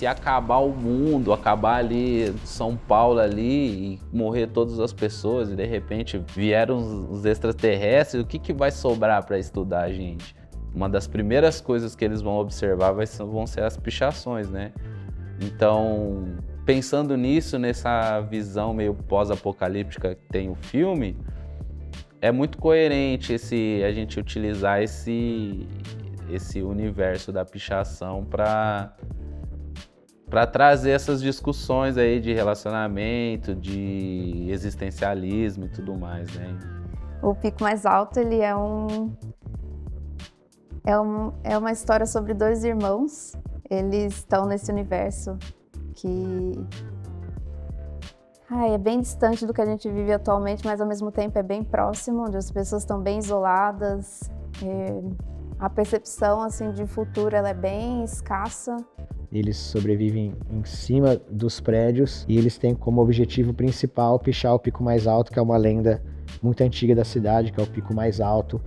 se acabar o mundo, acabar ali São Paulo ali e morrer todas as pessoas e de repente vieram os extraterrestres, o que vai sobrar para estudar, gente? Uma das primeiras coisas que eles vão observar vão ser as pichações, né? Então, pensando nisso, nessa visão meio pós-apocalíptica que tem o filme, é muito coerente a gente utilizar esse universo da pichação para trazer essas discussões aí de relacionamento, de existencialismo e tudo mais, né? O Pico Mais Alto, ele é uma história sobre dois irmãos. Eles estão nesse universo que é bem distante do que a gente vive atualmente, mas ao mesmo tempo é bem próximo, onde as pessoas estão bem isoladas. A percepção assim, de futuro ela é bem escassa. Eles sobrevivem em cima dos prédios e eles têm como objetivo principal pichar o Pico Mais Alto, que é uma lenda muito antiga da cidade, que é o Pico Mais Alto,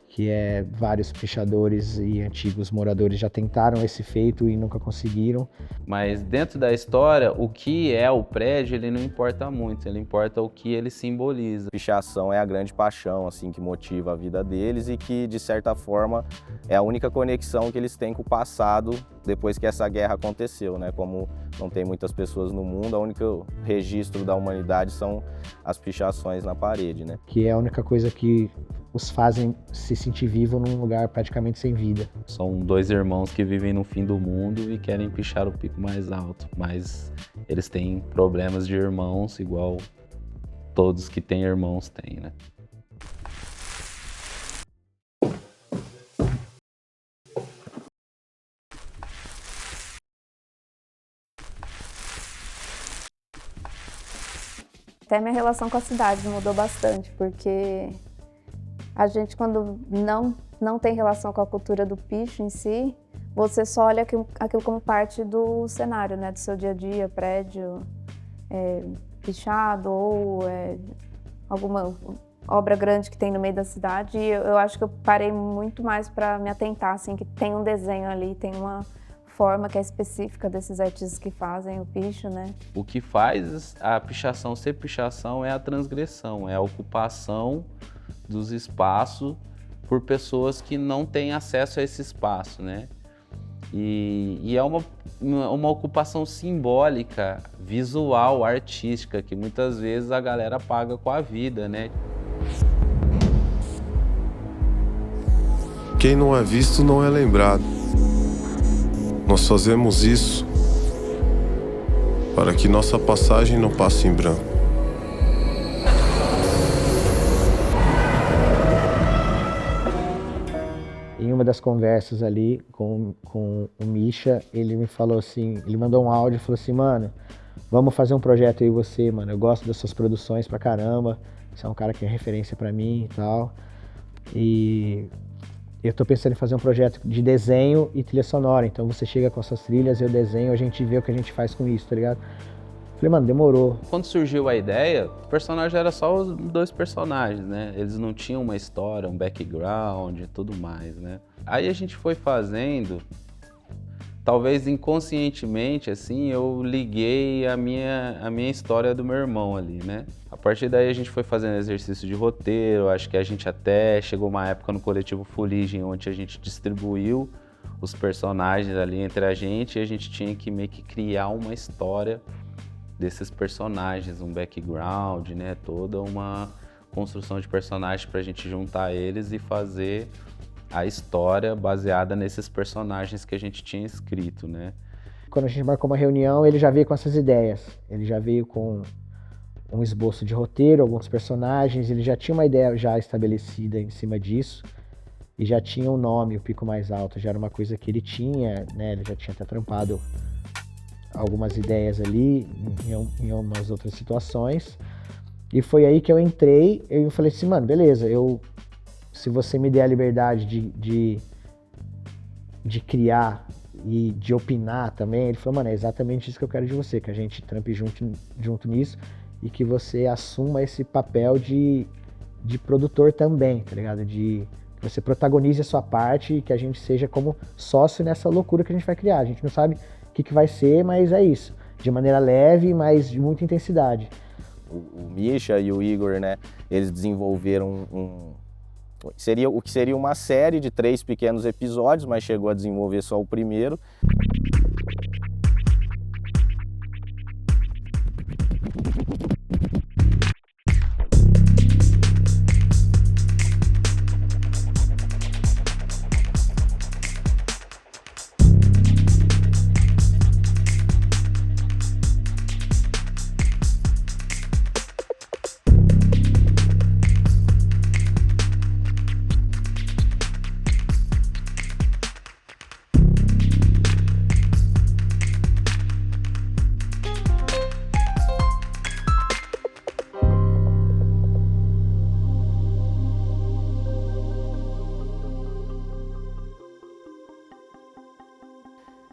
que vários pichadores e antigos moradores já tentaram esse feito e nunca conseguiram. Mas dentro da história, o que é o prédio, ele não importa muito, ele importa o que ele simboliza. Pichação é a grande paixão assim, que motiva a vida deles e que, de certa forma, é a única conexão que eles têm com o passado depois que essa guerra aconteceu, né? Como não tem muitas pessoas no mundo, o único registro da humanidade são as pichações na parede, né? Que é a única coisa que os fazem se sentir vivo num lugar praticamente sem vida. São dois irmãos que vivem no fim do mundo e querem pichar o Pico Mais Alto, mas eles têm problemas de irmãos, igual todos que têm irmãos têm, né? Até minha relação com a cidade mudou bastante, porque a gente, quando não tem relação com a cultura do picho em si, você só olha aquilo como parte do cenário, né? Do seu dia a dia, prédio pichado ou alguma obra grande que tem no meio da cidade. E eu acho que eu parei muito mais para me atentar, assim, que tem um desenho ali, tem uma forma que é específica desses artistas que fazem o picho, né? O que faz a pichação ser pichação é a transgressão, é a ocupação dos espaços por pessoas que não têm acesso a esse espaço, né? E é uma ocupação simbólica, visual, artística, que muitas vezes a galera paga com a vida, né? Quem não é visto não é lembrado. Nós fazemos isso para que nossa passagem não passe em branco. Em uma das conversas ali com o Misha, ele me falou assim, ele mandou um áudio e falou assim, mano, vamos fazer um projeto aí você, mano, eu gosto das suas produções pra caramba, você é um cara que é referência pra mim e tal, e eu tô pensando em fazer um projeto de desenho e trilha sonora, então você chega com essas trilhas, eu desenho, a gente vê o que a gente faz com isso, tá ligado? Falei, mano, demorou. Quando surgiu a ideia, o personagem era só os dois personagens, né? Eles não tinham uma história, um background e tudo mais, né? Aí a gente foi fazendo, talvez inconscientemente, assim, eu liguei a minha história do meu irmão ali, né? A partir daí a gente foi fazendo exercício de roteiro, acho que a gente até chegou uma época no coletivo Fuligem, onde a gente distribuiu os personagens ali entre a gente e a gente tinha que meio que criar uma história desses personagens, um background, né? Toda uma construção de personagens pra gente juntar eles e fazer a história baseada nesses personagens que a gente tinha escrito, né? Quando a gente marcou uma reunião, ele já veio com essas ideias. Ele já veio com um esboço de roteiro, alguns personagens, ele já tinha uma ideia já estabelecida em cima disso e já tinha um nome, o Pico Mais Alto, já era uma coisa que ele tinha, né? Ele já tinha até trampado algumas ideias ali em umas outras situações. E foi aí que eu entrei, eu falei assim, mano, beleza, se você me der a liberdade de criar e de opinar também, ele falou, mano, é exatamente isso que eu quero de você, que a gente trampe junto nisso e que você assuma esse papel de produtor também, tá ligado? Que você protagonize a sua parte e que a gente seja como sócio nessa loucura que a gente vai criar. A gente não sabe que vai ser, mas é isso. De maneira leve, mas de muita intensidade. O Misha e o Igor, né, eles desenvolveram o que seria uma série de 3 pequenos episódios, mas chegou a desenvolver só o primeiro.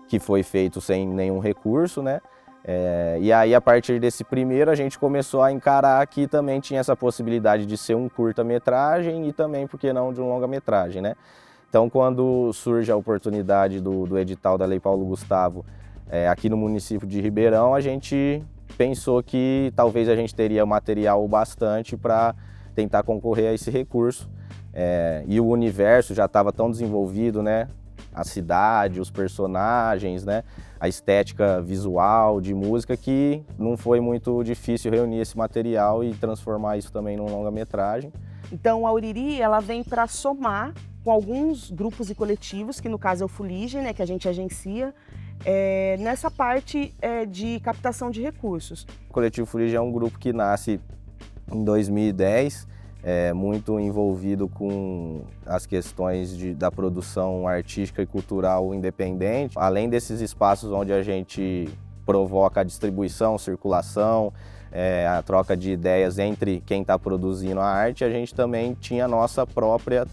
Que foi feito sem nenhum recurso, né? E aí, a partir desse primeiro, a gente começou a encarar que também tinha essa possibilidade de ser um curta-metragem e também, por que não, de um longa-metragem, né? Então, quando surge a oportunidade do edital da Lei Paulo Gustavo aqui no município de Ribeirão, a gente pensou que talvez a gente teria material bastante para tentar concorrer a esse recurso. E o universo já estava tão desenvolvido, né? A cidade, os personagens, né? A estética visual, de música, que não foi muito difícil reunir esse material e transformar isso também num longa-metragem. Então a Uriri, ela vem para somar com alguns grupos e coletivos, que no caso é o Fuligem, né, que a gente agencia, nessa parte de captação de recursos. O Coletivo Fuligem é um grupo que nasce em 2010, muito envolvido com as questões da produção artística e cultural independente. Além desses espaços onde a gente provoca a distribuição, circulação, a troca de ideias entre quem está produzindo a arte, a gente também tinha a nossa própria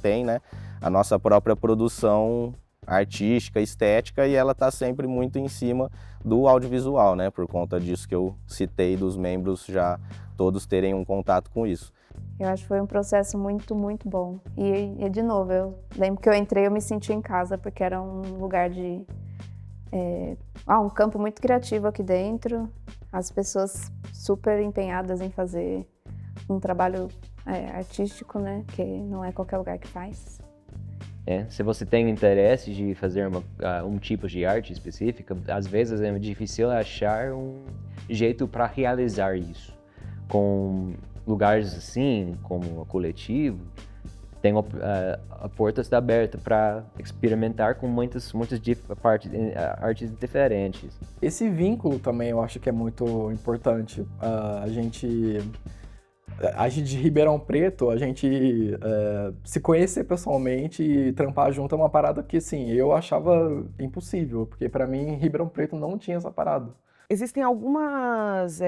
produção artística, estética, e ela está sempre muito em cima do audiovisual, né? Por conta disso que eu citei, dos membros já todos terem um contato com isso. Eu acho que foi um processo muito, muito bom. E de novo, eu lembro que eu entrei, eu me senti em casa, porque era um lugar de... um campo muito criativo aqui dentro, as pessoas super empenhadas em fazer um trabalho artístico, né? Que não é qualquer lugar que faz. Se você tem interesse de fazer um tipo de arte específica, às vezes é difícil achar um jeito para realizar isso. Com lugares assim, como o coletivo, tem a porta está aberta para experimentar com muitas artes diferentes. Esse vínculo também eu acho que é muito importante. A gente de Ribeirão Preto, a gente se conhecer pessoalmente e trampar junto é uma parada que, assim, eu achava impossível, porque para mim Ribeirão Preto não tinha essa parada. Existem algumas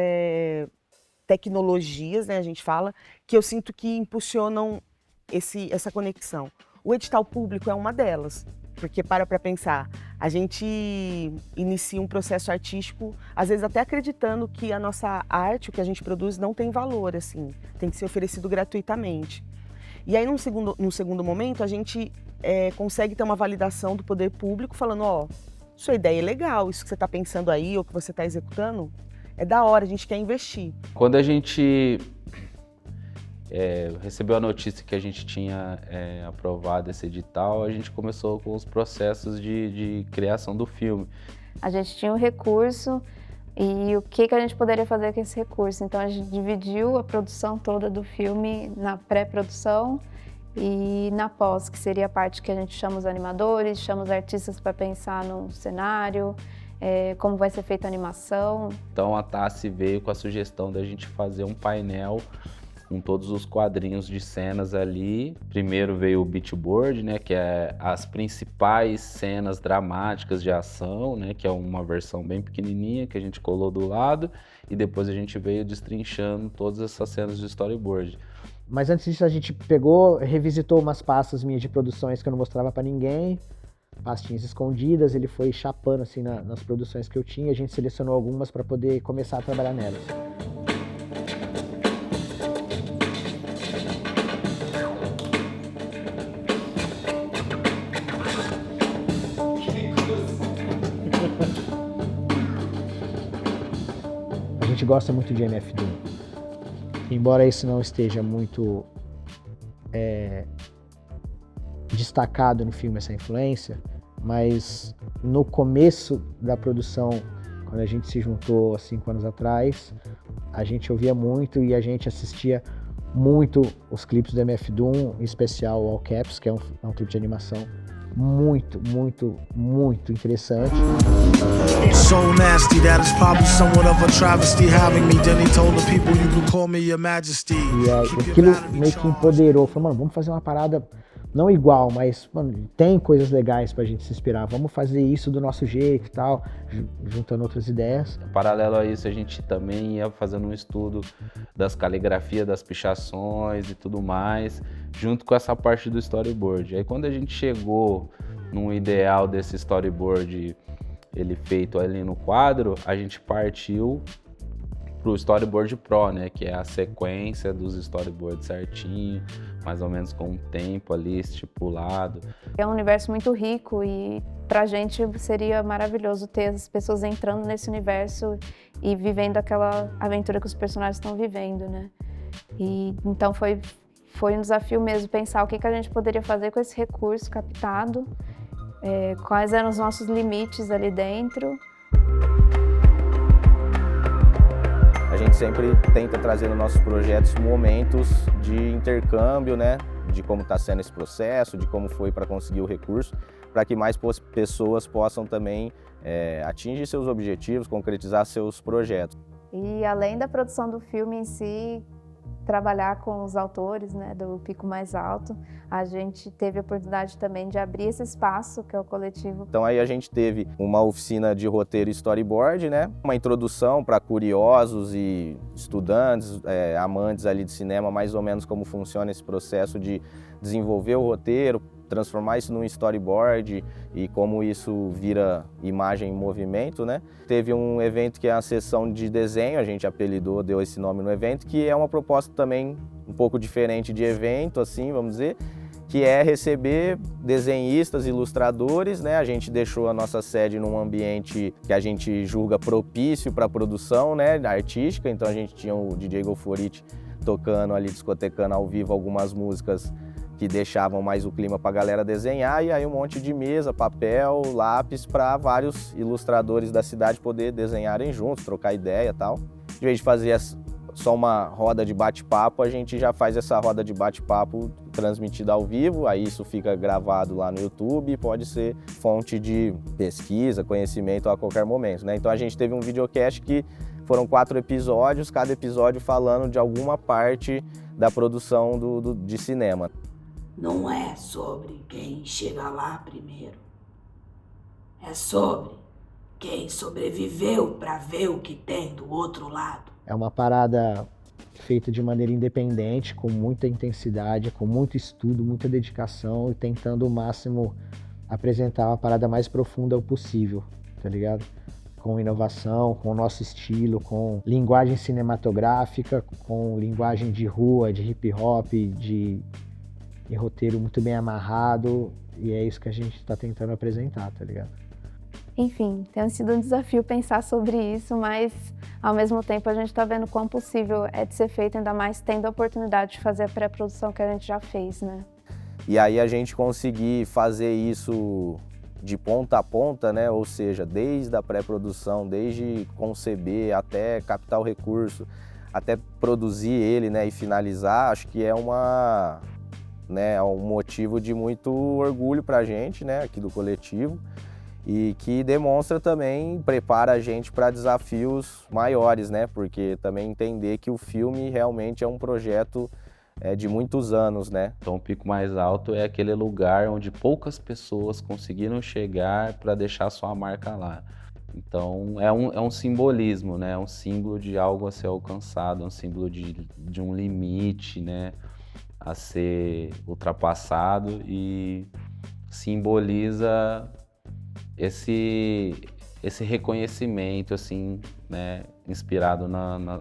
tecnologias, né, a gente fala, que eu sinto que impulsionam essa conexão. O edital público é uma delas, porque para pensar, a gente inicia um processo artístico, às vezes até acreditando que a nossa arte, o que a gente produz, não tem valor, assim, tem que ser oferecido gratuitamente. E aí, num segundo momento, a gente consegue ter uma validação do poder público falando, sua ideia é legal, isso que você está pensando aí, ou que você está executando, é da hora, a gente quer investir. Quando a gente recebeu a notícia que a gente tinha aprovado esse edital, a gente começou com os processos de criação do filme. A gente tinha um recurso e o que a gente poderia fazer com esse recurso. Então a gente dividiu a produção toda do filme na pré-produção e na pós, que seria a parte que a gente chama os animadores, chama os artistas para pensar no cenário, como vai ser feita a animação. Então a Tassi veio com a sugestão da gente fazer um painel com todos os quadrinhos de cenas ali. Primeiro veio o beat board, né, que é as principais cenas dramáticas de ação, né, que é uma versão bem pequenininha que a gente colou do lado, e depois a gente veio destrinchando todas essas cenas de storyboard. Mas antes disso a gente pegou, revisitou umas pastas minhas de produções que eu não mostrava pra ninguém, pastinhas escondidas, ele foi chapando assim nas produções que eu tinha, a gente selecionou algumas para poder começar a trabalhar nelas. gente gosta muito de MF Doom. Embora isso não esteja muito destacado no filme, essa influência, mas no começo da produção, quando a gente se juntou há 5 anos atrás, a gente ouvia muito e a gente assistia muito os clipes do MF Doom, em especial o All Caps, que é um clipe de animação muito, muito, muito interessante. So nasty that it's probably somewhat of a travesty having me. Then he told the people you can call me your majesty. E aquilo meio que empoderou, falou, mano, vamos fazer uma parada não igual, mas, mano, tem coisas legais pra gente se inspirar, vamos fazer isso do nosso jeito e tal, juntando outras ideias. Paralelo a isso, a gente também ia fazendo um estudo das caligrafias, das pichações e tudo mais, junto com essa parte do storyboard. Aí quando a gente chegou num ideal desse storyboard, ele feito ali no quadro, a gente partiu pro Storyboard Pro, né, que é a sequência dos storyboards certinho, mais ou menos com um tempo ali estipulado. É um universo muito rico e pra gente seria maravilhoso ter as pessoas entrando nesse universo e vivendo aquela aventura que os personagens estão vivendo, né? E então foi um desafio mesmo pensar o que a gente poderia fazer com esse recurso captado, quais eram os nossos limites ali dentro. A gente sempre tenta trazer nos nossos projetos momentos de intercâmbio, né? De como está sendo esse processo, de como foi para conseguir o recurso, para que mais pessoas possam também atingir seus objetivos, concretizar seus projetos. E além da produção do filme em si, trabalhar com os autores, né, do Pico Mais Alto, a gente teve a oportunidade também de abrir esse espaço, que é o coletivo. Então aí a gente teve uma oficina de roteiro e storyboard, né, uma introdução para curiosos e estudantes, amantes ali de cinema, mais ou menos como funciona esse processo de desenvolver o roteiro, transformar isso num storyboard e como isso vira imagem em movimento, né? Teve um evento que é a sessão de desenho, a gente apelidou, deu esse nome no evento, que é uma proposta também um pouco diferente de evento, assim, vamos dizer, que é receber desenhistas, ilustradores, né? A gente deixou a nossa sede num ambiente que a gente julga propício para a produção, né, artística, então a gente tinha o DJ Golforit tocando ali, discotecando ao vivo algumas músicas que deixavam mais o clima para a galera desenhar, e aí um monte de mesa, papel, lápis para vários ilustradores da cidade poder desenharem juntos, trocar ideia e tal. Em vez de fazer só uma roda de bate-papo, a gente já faz essa roda de bate-papo transmitida ao vivo, aí isso fica gravado lá no YouTube e pode ser fonte de pesquisa, conhecimento a qualquer momento, né? Então a gente teve um videocast que foram 4 episódios, cada episódio falando de alguma parte da produção de cinema. Não é sobre quem chega lá primeiro. É sobre quem sobreviveu para ver o que tem do outro lado. É uma parada feita de maneira independente, com muita intensidade, com muito estudo, muita dedicação e tentando o máximo apresentar uma parada mais profunda possível, tá ligado? Com inovação, com o nosso estilo, com linguagem cinematográfica, com linguagem de rua, de hip hop, de roteiro muito bem amarrado, e é isso que a gente está tentando apresentar, tá ligado? Enfim, tem sido um desafio pensar sobre isso, mas ao mesmo tempo a gente está vendo quão possível é de ser feito, ainda mais tendo a oportunidade de fazer a pré-produção que a gente já fez, né? E aí a gente conseguir fazer isso de ponta a ponta, né? Ou seja, desde a pré-produção, desde conceber até captar o recurso, até produzir ele, né, e finalizar, acho que é um motivo de muito orgulho para a gente, né, aqui do coletivo, e que demonstra também, prepara a gente para desafios maiores, né, porque também entender que o filme realmente é um projeto de muitos anos, né. Então o Pico Mais Alto é aquele lugar onde poucas pessoas conseguiram chegar para deixar sua marca lá. Então é um simbolismo, né, é um símbolo de algo a ser alcançado, é um símbolo de um limite, né, a ser ultrapassado, e simboliza esse reconhecimento, assim, né, inspirado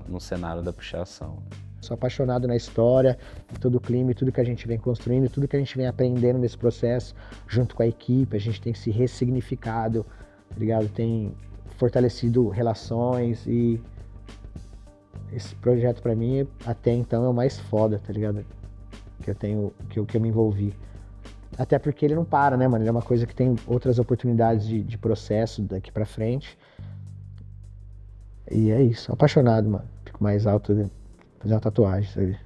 no cenário da pichação. Sou apaixonado na história, em todo o clima, tudo que a gente vem construindo, tudo que a gente vem aprendendo nesse processo, junto com a equipe, a gente tem se ressignificado, tá ligado? Tem fortalecido relações e esse projeto pra mim, até então, é o mais foda, tá ligado? Que eu tenho, que eu me envolvi. Até porque ele não para, né, mano? Ele é uma coisa que tem outras oportunidades de processo daqui pra frente. E é isso, apaixonado, mano. Fico mais alto, fazer uma tatuagem, sabe?